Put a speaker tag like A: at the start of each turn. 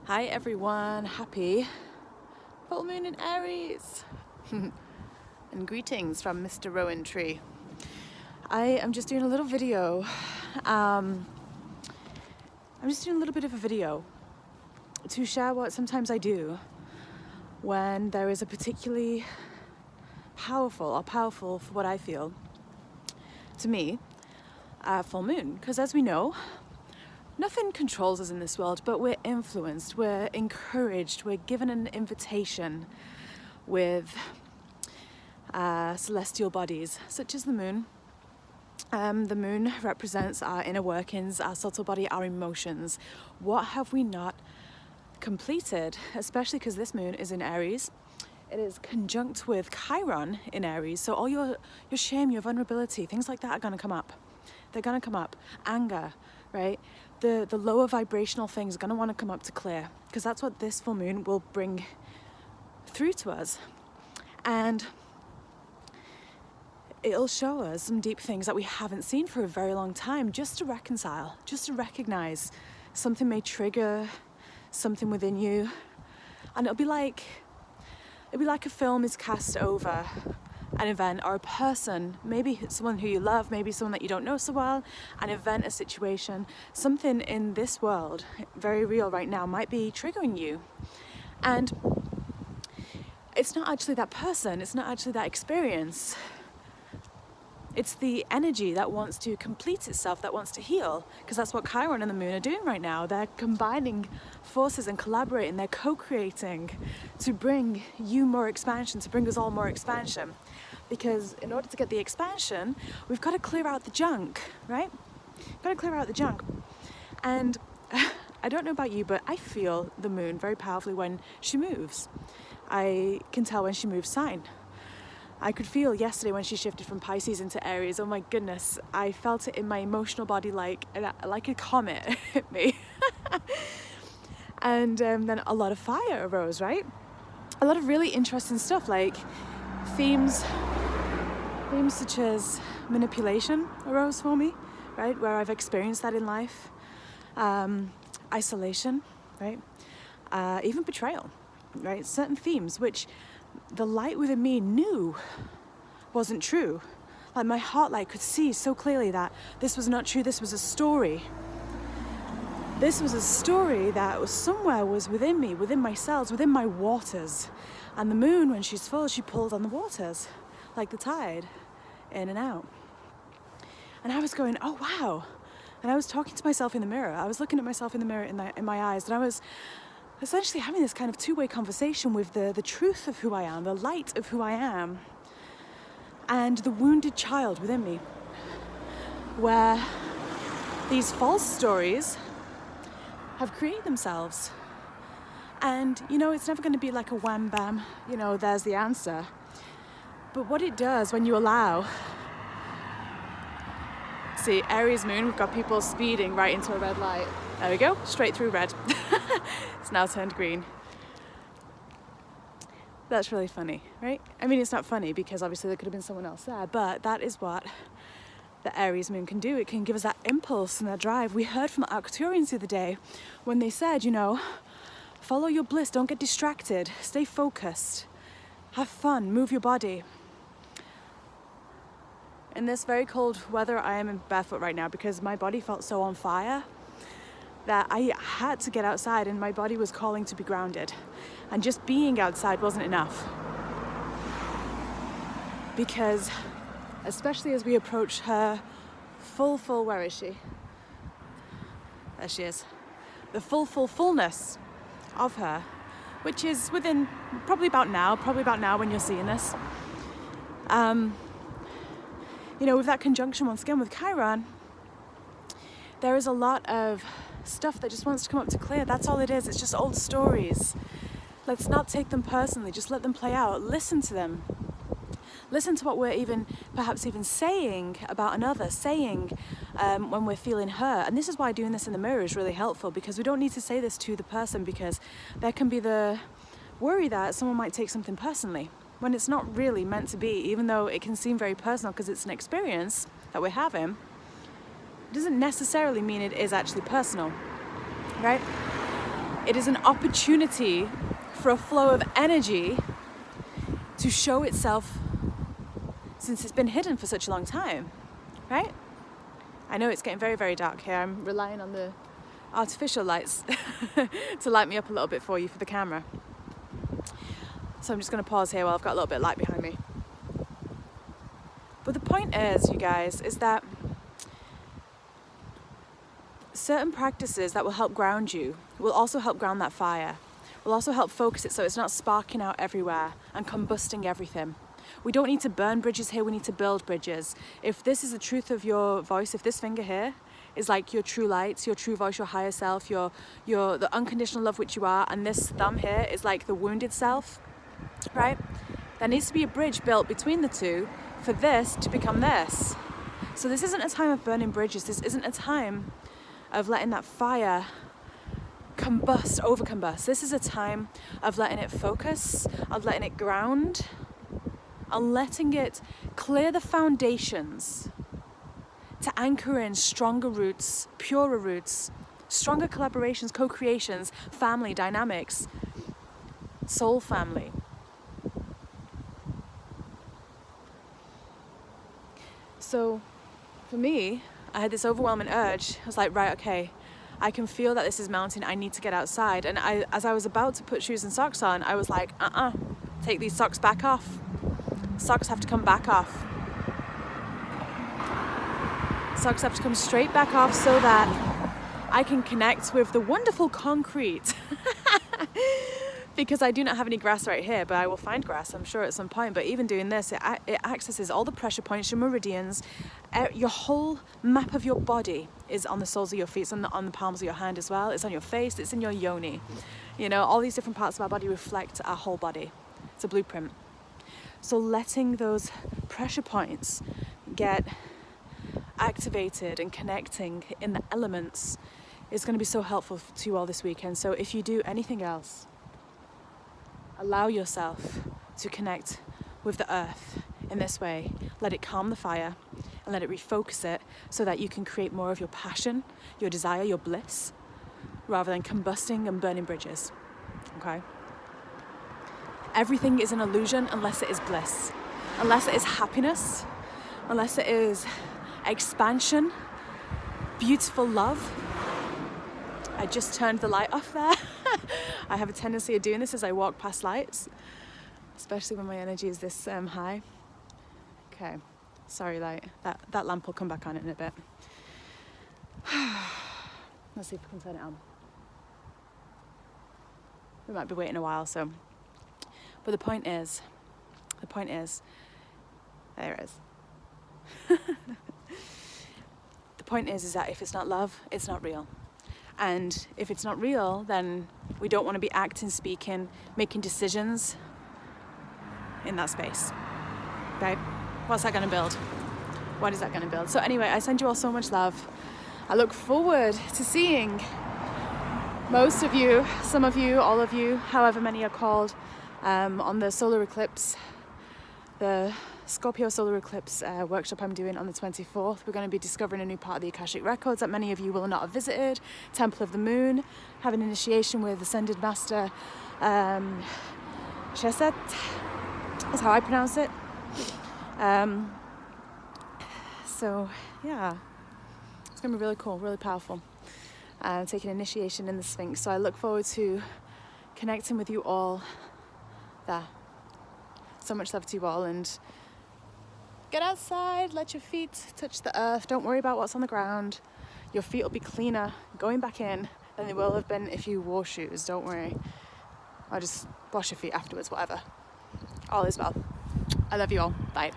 A: Hi everyone, happy full moon in Aries and greetings from Mr. Rowan Tree. I am just doing a little video. I'm just doing a little bit of a video to share what sometimes I do when there is a particularly powerful for what I feel, to me, full moon. Because as we know, nothing controls us in this world, but we're influenced, we're encouraged, we're given an invitation with celestial bodies, such as the moon. The moon represents our inner workings, our subtle body, our emotions. What have we not completed, especially because this moon is in Aries? It is conjunct with Chiron in Aries, so all your shame, your vulnerability, things like that are going to come up. They're going to come up. Anger, right? The lower vibrational things are going to want to come up to clear, because that's what this full moon will bring through to us. And it'll show us some deep things that we haven't seen for a very long time, just to reconcile, just to recognize something may trigger something within you. And it'll be like a film is cast over an event or a person, maybe someone who you love, maybe someone that you don't know so well, an event, a situation, something in this world, very real right now, might be triggering you. And it's not actually that person, it's not actually that experience. It's the energy that wants to complete itself, that wants to heal, because that's what Chiron and the moon are doing right now. They're combining forces and collaborating, they're co-creating to bring you more expansion, to bring us all more expansion. Because in order to get the expansion, we've got to clear out the junk, right? Got to clear out the junk. And I don't know about you, but I feel the moon very powerfully when she moves. I can tell when she moves sign. I could feel yesterday when she shifted from Pisces into Aries. Oh my goodness, I felt it in my emotional body like a comet hit me. And then a lot of fire arose, right? A lot of really interesting stuff, like themes such as manipulation arose for me, right? Where I've experienced that in life. Isolation, right? Even betrayal, right? Certain themes which the light within me knew wasn't true. Like my heart light could see so clearly that this was not true. This was a story. This was a story that was within me, within my cells, within my waters. And the moon, when she's full, she pulls on the waters, like the tide, in and out. And I was going, oh wow. And I was talking to myself in the mirror. I was looking at myself in the mirror in my eyes, and I was essentially having this kind of two-way conversation with the truth of who I am, the light of who I am, and the wounded child within me, where these false stories have created themselves. And, it's never going to be like a wham bam, there's the answer. But what it does when you allow... See, Aries moon, we've got people speeding right into a red light. There we go, straight through red. It's now turned green. That's really funny, right? I mean, it's not funny because obviously there could have been someone else there, but that is what the Aries moon can do. It can give us that impulse and that drive. We heard from Arcturians the other day when they said, follow your bliss, don't get distracted, stay focused, have fun, move your body. In this very cold weather, I am in barefoot right now because my body felt so on fire that I had to get outside, and my body was calling to be grounded. And just being outside wasn't enough. Because, especially as we approach her full, where is she? There she is. The fullness of her, which is within probably about now when you're seeing this. With that conjunction once again with Chiron, there is a lot of stuff that just wants to come up to clear. That's all it is. It's just old stories. Let's not take them personally. Just let them play out. Listen to them. Listen to what we're perhaps even saying about another, when we're feeling hurt. And this is why doing this in the mirror is really helpful, because we don't need to say this to the person, because there can be the worry that someone might take something personally when it's not really meant to be, even though it can seem very personal because it's an experience that we're having. It doesn't necessarily mean it is actually personal, right? It is an opportunity for a flow of energy to show itself since it's been hidden for such a long time, right? I know it's getting very, very dark here. I'm relying on the artificial lights to light me up a little bit for you for the camera. So I'm just going to pause here while I've got a little bit of light behind me. But the point is, you guys, is that certain practices that will help ground you will also help ground that fire, will also help focus it so it's not sparking out everywhere and combusting everything. We don't need to burn bridges here, we need to build bridges. If this is the truth of your voice, if this finger here is like your true light, your true voice, your higher self, your the unconditional love which you are, and this thumb here is like the wounded self, right? There needs to be a bridge built between the two for this to become this. So this isn't a time of burning bridges. This isn't a time of letting that fire combust, overcombust. This is a time of letting it focus, of letting it ground, and letting it clear the foundations to anchor in stronger roots, purer roots, stronger collaborations, co-creations, family dynamics, soul family. So for me, I had this overwhelming urge. I was like, right, okay, I can feel that this is mounting. I need to get outside. And as I was about to put shoes and socks on, I was like, take these socks back off. Socks have to come back off. Socks have to come straight back off so that I can connect with the wonderful concrete. Because I do not have any grass right here, but I will find grass, I'm sure, at some point. But even doing this, it accesses all the pressure points, your meridians. Your whole map of your body is on the soles of your feet. It's on the palms of your hand as well. It's on your face. It's in your yoni. You know, all these different parts of our body reflect our whole body. It's a blueprint. So letting those pressure points get activated and connecting in the elements is going to be so helpful to you all this weekend. So if you do anything else, allow yourself to connect with the earth in this way. Let it calm the fire and let it refocus it so that you can create more of your passion, your desire, your bliss, rather than combusting and burning bridges. Okay? Everything is an illusion unless it is bliss, unless it is happiness, unless it is expansion, beautiful love. I just turned the light off there. I have a tendency of doing this as I walk past lights, especially when my energy is this high. Okay, sorry light. That lamp will come back on in a bit. Let's see if we can turn it on. We might be waiting a while, so. But the point is, there it is. The point is that if it's not love, it's not real. And if it's not real, then we don't want to be acting, speaking, making decisions in that space, right? What's that going to build? What is that going to build? So anyway, I send you all so much love. I look forward to seeing most of you, some of you, all of you, however many are called, on the solar eclipse, the Scorpio solar eclipse workshop I'm doing on the 24th. We're going to be discovering a new part of the Akashic Records that many of you will not have visited. Temple of the Moon, have an initiation with Ascended Master Chesed, that's how I pronounce it. So yeah, it's going to be really cool, really powerful. Taking initiation in the Sphinx. So I look forward to connecting with you all there. So much love to you all, and get outside, let your feet touch the earth. Don't worry about what's on the ground. Your feet will be cleaner going back in than they will have been if you wore shoes. Don't worry. I'll just wash your feet afterwards, whatever. All is well. I love you all. Bye.